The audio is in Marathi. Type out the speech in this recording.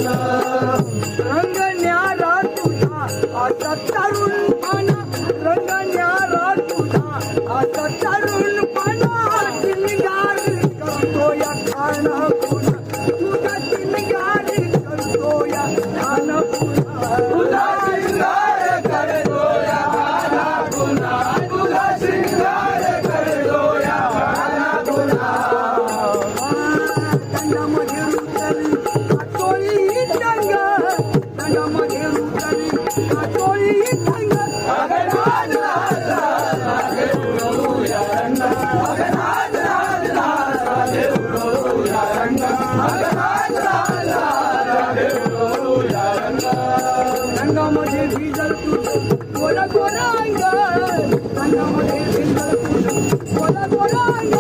रंग न्यारा तुझा आता तरुणपणा, रंग न्यारा तुझा आता तरुणपणा, शिंगार करतो या खाना पुन्हा, तुझा शिंगार करतो या खाना पुन्हा, तुझा शिंगार करतो या खाना पुन्हा, तुझा शिंगार करतो या खाना पुन्हा. दंडामध्ये रुतली कातोळी रंग, दंडामध्ये रुतली कातोळी रंग, अगं नाद नाद नाद उडवूया रंग, अगं नाद नाद नाद उडवूया रंग, अगं नाद नाद नाद उडवूया रंग. रंगामध्ये भिजल तुझं गोरा गोरा अंग, रंगामध्ये भिजल तुझं गोरा गोरा अंग,